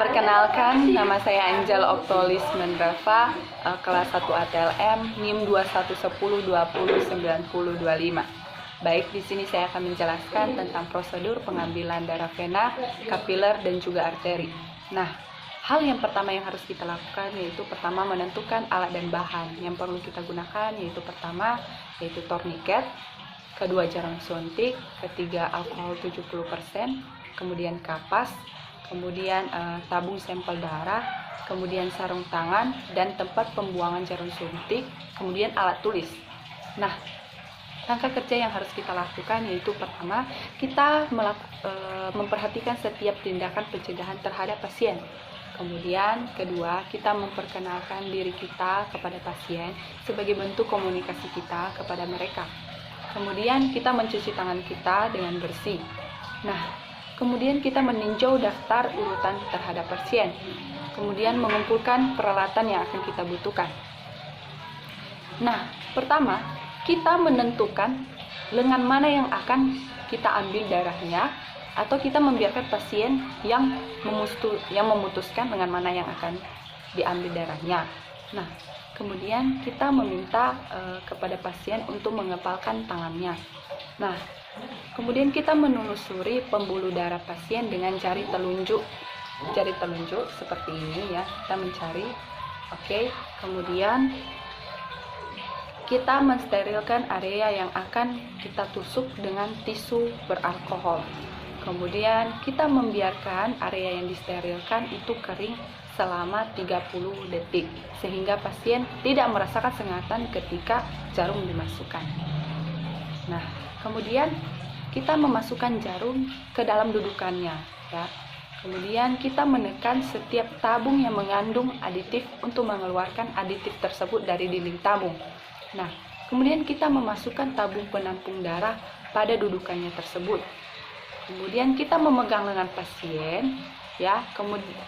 Perkenalkan, nama saya Angel Oktolis Mendrafa, kelas 1 ATLM, NIM 2110209025. Baik, di sini saya akan menjelaskan tentang prosedur pengambilan darah vena, kapiler, dan juga arteri. Nah, hal yang pertama yang harus kita lakukan yaitu pertama menentukan alat dan bahan. Yang perlu kita gunakan yaitu pertama yaitu torniket, kedua jarum suntik, ketiga alkohol 70%, kemudian kapas, kemudian tabung sampel darah, kemudian sarung tangan, dan tempat pembuangan jarum suntik, kemudian alat tulis. Nah, langkah kerja yang harus kita lakukan yaitu pertama, kita memperhatikan setiap tindakan pencegahan terhadap pasien. Kemudian kedua, kita memperkenalkan diri kita kepada pasien sebagai bentuk komunikasi kita kepada mereka. Kemudian kita mencuci tangan kita dengan bersih. Nah, kemudian kita meninjau daftar urutan terhadap pasien. Kemudian mengumpulkan peralatan yang akan kita butuhkan. Nah, pertama, kita menentukan lengan mana yang akan kita ambil darahnya, atau kita membiarkan pasien yang memutuskan lengan mana yang akan diambil darahnya. Nah, kemudian kita meminta kepada pasien untuk mengepalkan tangannya. Nah, kemudian kita menelusuri pembuluh darah pasien dengan jari telunjuk seperti ini ya. Kita mencari. Oke, kemudian kita mensterilkan area yang akan kita tusuk dengan tisu beralkohol. Kemudian kita membiarkan area yang disterilkan itu kering selama 30 detik sehingga pasien tidak merasakan sengatan ketika jarum dimasukkan. Nah, kemudian kita memasukkan jarum ke dalam dudukannya ya. Kemudian kita menekan setiap tabung yang mengandung aditif untuk mengeluarkan aditif tersebut dari dinding tabung. Nah, kemudian kita memasukkan tabung penampung darah pada dudukannya tersebut. Kemudian kita memegang lengan pasien ya,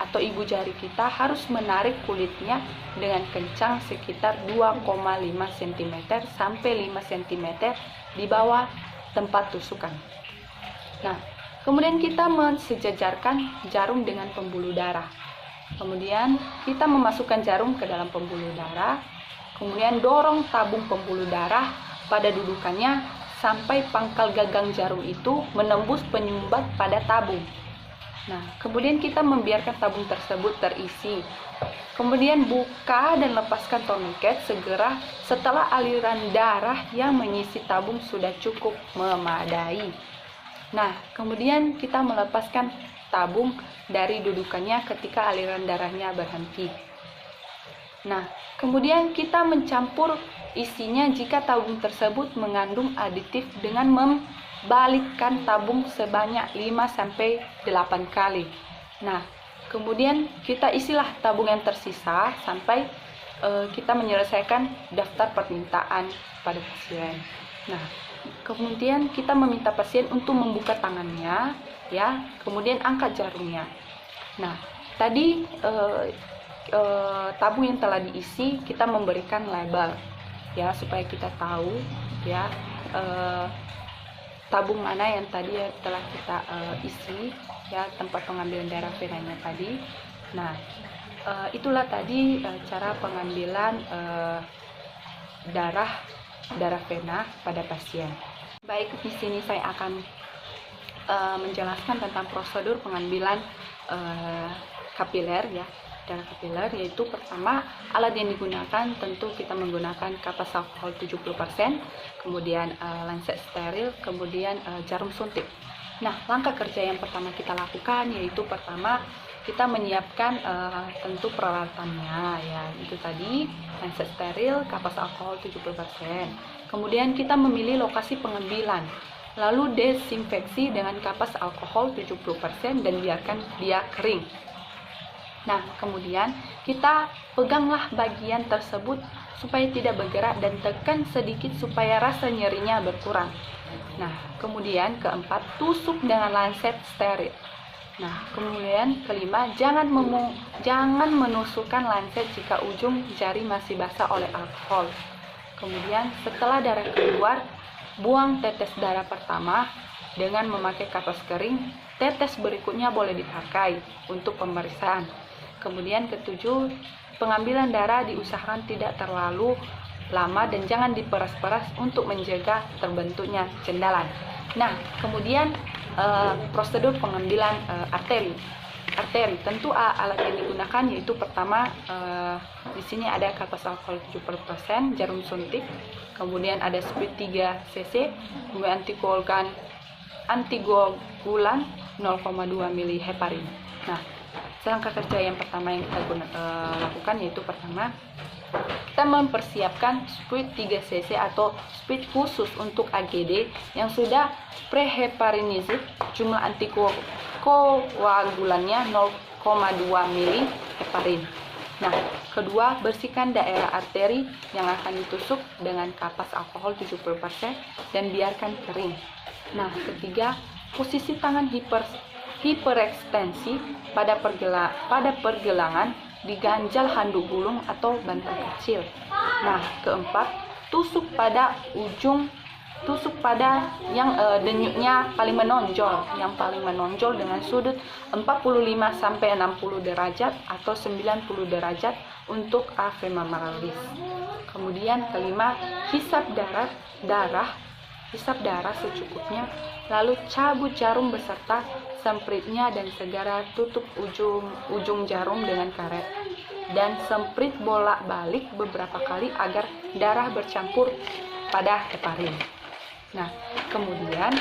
atau ibu jari kita harus menarik kulitnya dengan kencang sekitar 2,5 cm sampai 5 cm di bawah tempat tusukan. Nah, kemudian kita mensejajarkan jarum dengan pembuluh darah. Kemudian kita memasukkan jarum ke dalam pembuluh darah. Kemudian dorong tabung pembuluh darah pada dudukannya sampai pangkal gagang jarum itu menembus penyumbat pada tabung. Nah, kemudian kita membiarkan tabung tersebut terisi. Kemudian buka dan lepaskan torniket segera setelah aliran darah yang mengisi tabung sudah cukup memadai. Nah, kemudian kita melepaskan tabung dari dudukannya ketika aliran darahnya berhenti. Nah, kemudian kita mencampur isinya jika tabung tersebut mengandung aditif dengan membalikkan tabung sebanyak 5-8 kali. Nah, kemudian kita isilah tabung yang tersisa sampai kita menyelesaikan daftar permintaan pada pasien. Nah, kemudian kita meminta pasien untuk membuka tangannya ya, kemudian angkat jarumnya. Nah, tadi tabung yang telah diisi kita memberikan label ya supaya kita tahu ya tabung mana yang tadi telah kita isi ya, tempat pengambilan darah venanya tadi. Nah, itulah tadi cara pengambilan darah vena pada pasien. Baik, di sini saya akan menjelaskan tentang prosedur pengambilan kapiler ya, darah kapiler, yaitu pertama alat yang digunakan tentu kita menggunakan kapas alkohol 70%, kemudian lancet steril, kemudian jarum suntik. Nah, langkah kerja yang pertama kita lakukan yaitu pertama kita menyiapkan tentu peralatannya ya, itu tadi lancet steril, kapas alkohol 70%. Kemudian kita memilih lokasi pengambilan, lalu desinfeksi dengan kapas alkohol 70% dan biarkan dia kering. Nah, kemudian kita peganglah bagian tersebut supaya tidak bergerak dan tekan sedikit supaya rasa nyerinya berkurang. Nah, kemudian keempat, tusuk dengan lancet steril. Nah, kemudian kelima, jangan menusukkan lancet jika ujung jari masih basah oleh alkohol. Kemudian setelah darah keluar, buang tetes darah pertama dengan memakai kapas kering, tetes berikutnya boleh dipakai untuk pemeriksaan. Kemudian ketujuh, pengambilan darah diusahakan tidak terlalu lama dan jangan diperas-peras untuk menjaga terbentuknya cendalan. Nah, kemudian prosedur pengambilan arteri. Tentu alat yang digunakan yaitu pertama di sini ada kapas alkohol 70%, jarum suntik, kemudian ada speed 3 cc, kemudian antikoagulan 0,2 mili heparin. Nah, langkah kerja yang pertama yang kita lakukan yaitu pertama kita mempersiapkan speed 3 cc atau speed khusus untuk AGD yang sudah preheparinized, jumlah antikoagulannya 0,2 mili heparin. Nah, kedua, bersihkan daerah arteri yang akan ditusuk dengan kapas alkohol 70% dan biarkan kering. Nah, ketiga, posisi tangan hiperekstensi pada pergelangan diganjal handuk gulung atau bantal kecil. Nah, keempat, tusuk pada yang denyutnya paling menonjol dengan sudut 45 sampai 60 derajat atau 90 derajat untuk A femoralis. Kemudian kelima, hisap darah secukupnya, lalu cabut jarum beserta sempritnya dan segera tutup ujung jarum dengan karet dan semprit bolak-balik beberapa kali agar darah bercampur pada heparin. Nah, kemudian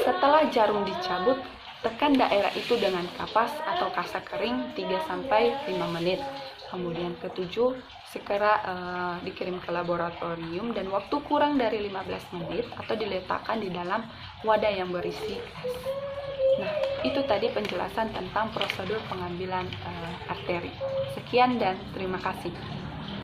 setelah jarum dicabut, tekan daerah itu dengan kapas atau kasa kering 3-5 menit. Kemudian ketujuh, segera dikirim ke laboratorium dan waktu kurang dari 15 menit atau diletakkan di dalam wadah yang berisi gas. Nah, itu tadi penjelasan tentang prosedur pengambilan arteri. Sekian dan terima kasih.